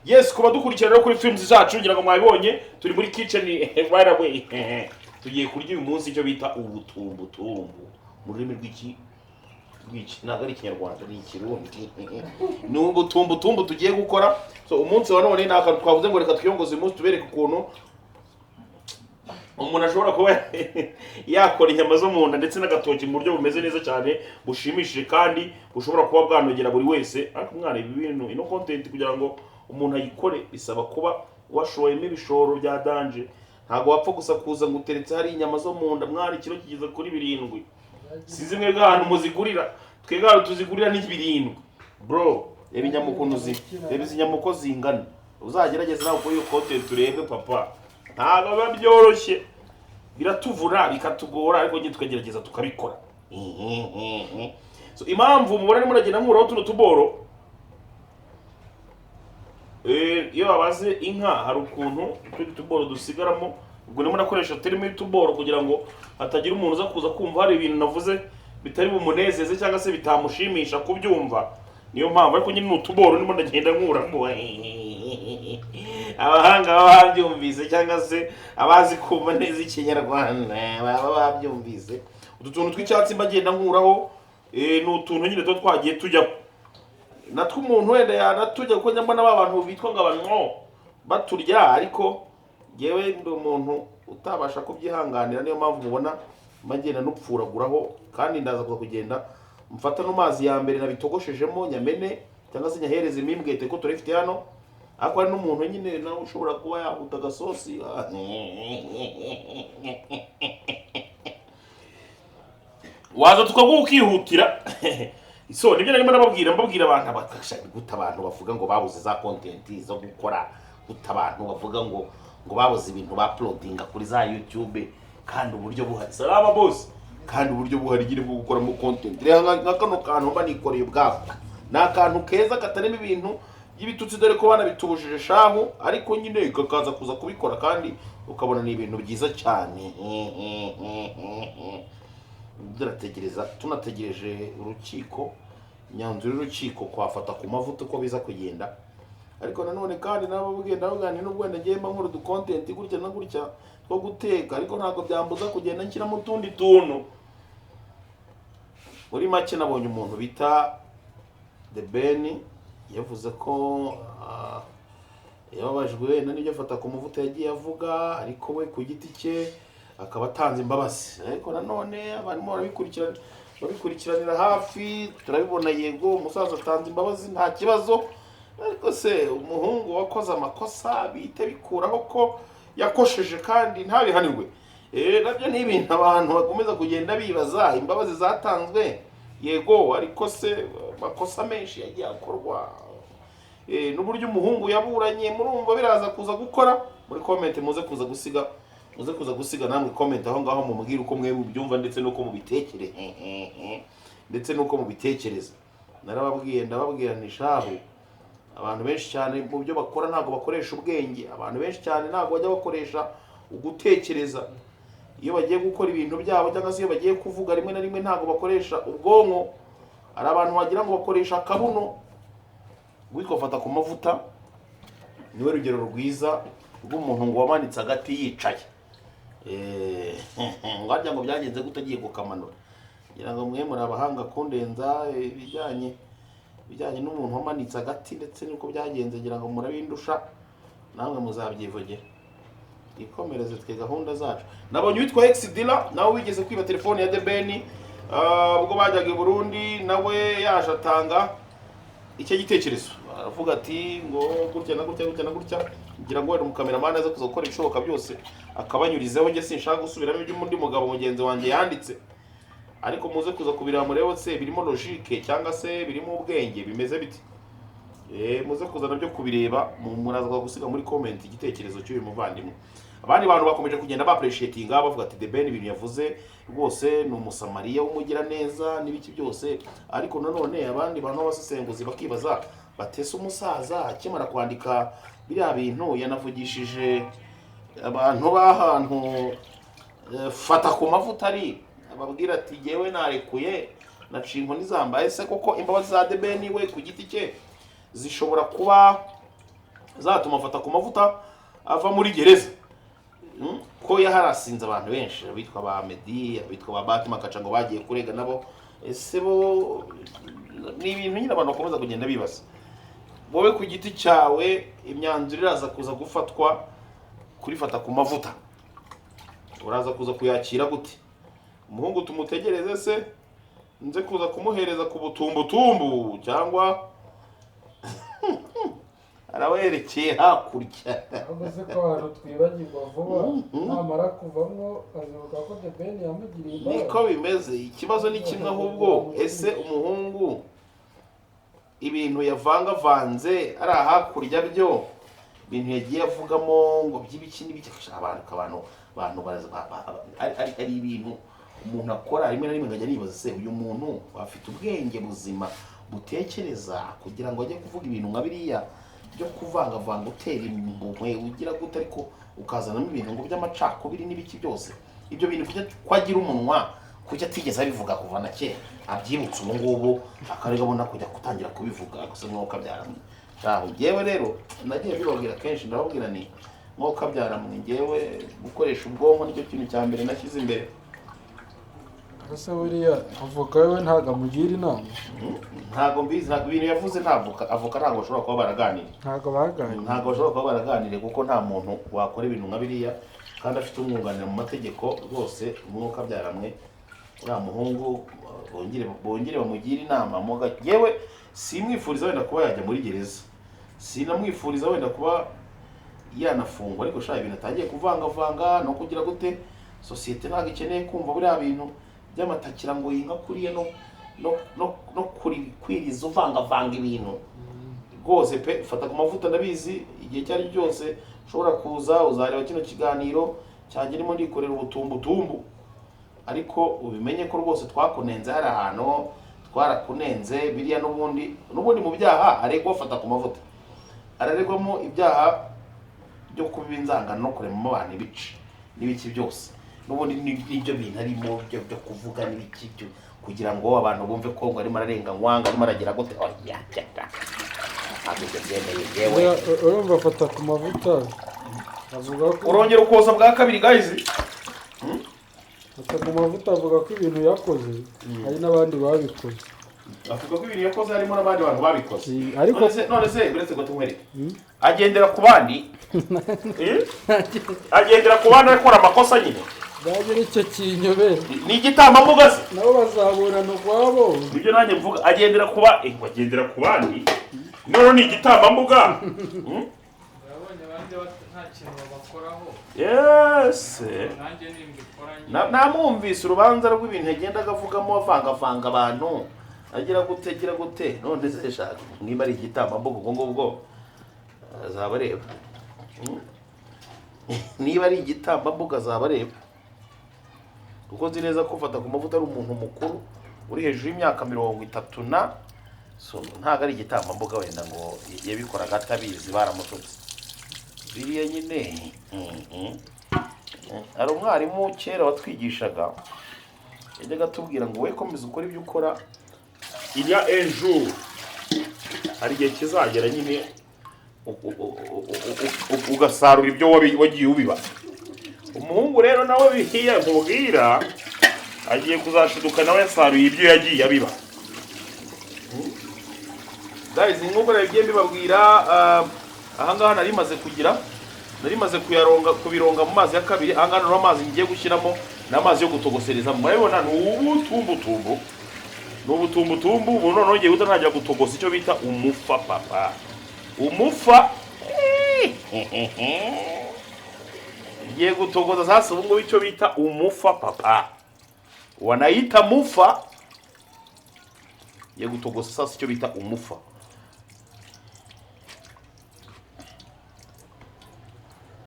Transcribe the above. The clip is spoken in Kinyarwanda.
Yes, kuba dukurikira rero kuri films zacu ngira ngo mwabibonye turi muri kitchen right away. Tugiye kurya uyu munsi icyo bita ubutumbutumbu mu rurimi rw'iki ntabwo ari ikinyarwanda ni ikirundi. Ni ubutumbutumbu tugiye gukora. So umunsi wa none naka twavuze ngo reka twiyongoze umunsi tubereke ukuntu umuntu ashobora kuba yakora inyama zo mu nda ndetse n'agatoki mu buryo bumeze neza cyane bushimishije kandi bushobora kuba bwanogera buri wese. Ariko mwana ibi bintu ino content kugira ngo umuntu ayikore bisaba kuba washoyemo ibishoro bya danje. Ntago wapfa gusa kuza ngo uteretse hari inyama zo mu nda mwana ikiro kigeze kuri 7. Sizi mwe bw'ahantu muzigurira twebwe ahantu tuzigurira ni 7 bro. Reba inyama ukuntu reba izi nyama uko zingana. Uzagerageza nawe kuri iyo content turebe papa. Ntago biba byoroshye biratuvura bikatugora ariko nyine tukagerageza tukabikora. So impamvu mubona ni muragenda nkuraho tuno tuboro iyo babaze inka hari ukuntu tuboro dusigaramo ubwo nimo nakoresha terimo tuboro kugira ngo hatagira umuntu uza kuza kumva hari ibintu navuze bitari bumunezeze cyangwa se bitamushimisha kubyumva. Niyo mpamvu ariko nyine n'utuboro nimo ndagenda nkuramo abahanga babyumvise cyangwa se abazi kumva neza ikinyarwanda baba babyumvise. Utu tuntu tw'icyatsi mbagenda nkuraho n'utuntu nyine twagiye tujya natwe umuntu wenda yanatujya kuko nyambona abantu bitwa ngo abantu baturya ariko yewe ndi umuntu utabasha kubyihanganira. Niyo mpamvu mubona mbagenda nupfuraguraho kandi ndaza kugenda mfata no mazi ya mbere nabitogoshejemo nyamene cyangwa se nyahereze imimbwete ko turifite hano. Ako ari n'umuntu nyine nawe ushobora kuba yahuta gasosi waza tukagukihutira. So nibyo narimo nababwira abantu bakashaka guta abantu bavuga ngo babuze za content zo gukora guta abantu bavuga ngo babuze ibintu ba uploadinga kuri za YouTube kandi uburyo buhari salama boss kandi uburyo buhari gire bwo gukora mu content. Rero nkakano kantu mba nikoreye ubwako nakantu keza katarimo ibintu y'ibitutsi dore ko bana bitubujije shahu ariko nyine kakaza kuza kubikora kandi ukabona ni ibintu byiza cyane. Tunategereje urukiko nyanzuro y'urukiko kwafata ku mavuta uko biza kugenda. Ariko nanone kandi nabo bugenda bagani n'ubwo wenda ngiye mba nkora du content gutya na gutya two guteka ariko ntago byambuza kugenda nshyira mu tundi tuntu. Muri make nabonye umuntu bita The Ben yavuze ko yababajwe wenda n'ibyo afata ku mavuta yagiye avuga ariko we ku giti cye akaba atanze imbabazi. Ariko nanone abantu babikurikiranira hafi turabibona yego umusaza atanze imbabazi nta kibazo ariko se umuhungu wakoze amakosa bite bikuraho ko yakosheje kandi ntabihanirwe. Nabyo ni ibintu abantu bakomeza kugenda bibaza. Imbabazi zatanzwe yego ariko se makosa menshi yagiye akorwa n'uburyo umuhungu yaburanye murumva biraza kuza gukora. Muri comment muze kuza gusiga namwe comment aho ngaho mumubwira uko mwe byumva ndetse nuko mubitekereza. Narababwiye ndababwira nishaho abantu benshi cyane mu byo bakora ntago bakoresha ubwenge. Abantu benshi cyane ntago bajya bakoresha ugutekereza iyo bagiye gukora ibintu byabo cyangwa se iyo bagiye kuvuga rimwe na rimwe ntago bakoresha ubwonko. Ari abantu bagira ngo bakoresha akabuno wikofata ku mavuta niwe rugero rwiza rw'umuntu ngo wamanitse agati yicaye. Ngarya ngo byagenze gutagiye kukamanura ngira ngo mwe muri abahanga kundenza bijyanye n'umuntu wamanitse agati ndetse nuko byagenze ngira ngo murabindusha namwe muzabyivogera. Ikomereze twe gahunda zacu. Nabonye witwa Exdila nawe wigeze kwiba telefone ya The Ben ubwo bajyaga i Burundi nawe yaje atanga icyo gitekerezo aravuga ati ngo gutya na gutya ngira ngo wera umukameraman aza kuza gukora ibishoboka byose akabanyurizeho. Nge sinshaka gusubiramo ibyo undi mugabo mugenzi wanjye yanditse ariko muze kuza kubireba murebe se birimo logique cyangwa se birimo ubwenge bimeze biti. Muze kuza nabyo kubireba muraza gusiga muri comment igitekerezo cy'uyu muvandimwe. Abandi bantu bakomeje kugenda ba appreciating bavuga ati The Ben ibintu yavuze rwose ni umusamariya w'umugira neza n'ibiki byose. Ariko nanone abandi bantu basesenguzi bakibaza batese umusaza akimara kwandika biriya bintu yanavugishije abantu bahantu fata ku mavuta ari ababwira ati yewe narekuye naciye inkoni zambaye se koko imbabazi za The Ben we ku giti cye zishobora kuba zatuma afata ku mavuta ava muri gereza. Ko yaharasinze abantu benshi abitwa ba Meddy, abitwa ba Bahati Makaca ngo bagiye kurega nabo. Ese bo ni ibintu nyine abantu bakomeza kugenda bibaza. Wowe ku giti cyawe imyanzuro iraza kuza gufatwa kurifata ku mavuta, uraza kuza kuyakira gute? Umuhungu tumutegereze se nze kuza kumuhereza ku butumbutumbu cyangwa arawerekeye hakurya? ahubwo se ko abantu twibagirwa vuba namara kuvamo azibuka ko The Ben yamugiriye imbabazi. Niko bimeze. Ikibazo ni kimwe ahubwo, ese umuhungu ibintu yavangavanze ari hakurya byo ibintu yagiye avugamo ngo by'ibiki n'ibiki abantu ari ibintu umuntu akora rimwe na rimwe ngajya nibaza se uyu muntu afite ubwenge buzima butekereza kugira ngo ajye kuvuga ibintu nka biriya byo kuvangavanga utera impuhwe ugira gute ariko ukazanamo ibintu ngo by'amacakubiri n'ibiki byose ibyo bintu ko agira umunwa kuki atigeze abivuga kuva na kera abyibutse ubu ngubu akarega abona kujya gutangira kubivuga gusa nk'uko abyaramwe cyangwa ngewe rero nagiye bibabwira kenshi ndababwira ni nk'uko abyaramwe ngewe gukoresha ubwonko nicyo kintu cya mbere nashyize imbere. Ese buriya avoka we ntabwo amugira inama? Ntabwo mbizi, ntabwo ibintu yavuze avoka ntabwo bashobora kuba baraganira, ntabwo baganira, ntabwo bashobora kuba baraganire kuko nta muntu wakora ibintu nka biriya kandi afite umwunganira mu mategeko rwose. Umwuka byaramwe uriya muhungu bongere bamugire inama. Yewe simwifuriza wenda kuba yajya muri gereza, sinamwifuriza wenda kuba yanafungwa, ariko shaka ibintu atangiye kuvangavanga no kugira gute. Sosiyete ntabwo ikeneye kumva buriya bintu by'amatakira ngo yinka kuriye no kwiriza uvangavanga ibintu rwose pe. Fata ku mavuta ndabizi igihe cyari cyose ushobora kuza uzareba kino kiganiro cyanjye ndimo ndikorera ubutumbutumbu, ariko ubimenye ko rwose twakunenze hari ahantu twarakunenze biriya n'ubundi mu byaha aregwa. Fata ku mavuta araregwamo ibyaha byo kuba inzangano no kuremamo abantu ibice n'ibiki byose n'ubundi n'ibyo bintu arimo byo kuvuga n'ibiki byo kugira ngo abantu bumve ko ngo arimo ararenga nkwanga arimo aragira gute. urumva afata ku mavuta avuga ko urongera ukoza bwa kabiri guys. afata ku mavuta avuga ko ibintu yakoze hari n'abandi babikoze. Avuga ko ibintu yakoze harimo n'abandi bantu babikoze, ariko none se uretse ko tumwereke agendera ku bandi agendera ku bandi akora amakosa nyine. Bagira icyo kinyobera ni igitambambuga se nabo bazaburana ubwabo. Ibyo nanjye mvuga agendera ku bandi none ni igitambambuga. Urabonye abandi nta kintu babakoraho. Yes, Nanjye nimbikora namwumvise urubanza rw'ibintu agenda agavugamo avangavanga abantu agira gute none se shaka niba ari igitambambuga ubwo ngubwo azaba areba. Niba ari igitambambuga azaba areba kuko nzi neza ko ufata ku mavuta ari umuntu mukuru uri hejuru y'imyaka 30 na so ntago ari igitambambuga wenda ngo yabikoraga atabizi baramututse biriya nyine. Hari umwarimu kera watwigishaga yajyaga atubwira ngo we komeza ukora ibyo ukora iriya ejo hari igihe kizagera nyine ugasarura ibyo wagiye ubiba. Umuhungu rero nawe bihiye nkubwira agiye kuzashiduka nawe yasaruye ibyo yagiye abiba. Guys, nk'uko nabigiye mbibabwira ahangaha narimaze kubironga mu mazi ya kabiri. Ahangaha no amazi ngiye gushyiramo n'amazi yo gutogosereza. Murabibona ni ubutumbutumbu ubu none ngiye gutangira gutogosa icyo bita umufa papa. Umufa ngiye gutogoza sasa ubu ngubu icyo bita umufa papa, wanaita mufa. Ngiye gutogosa sasa icyo bita umufa.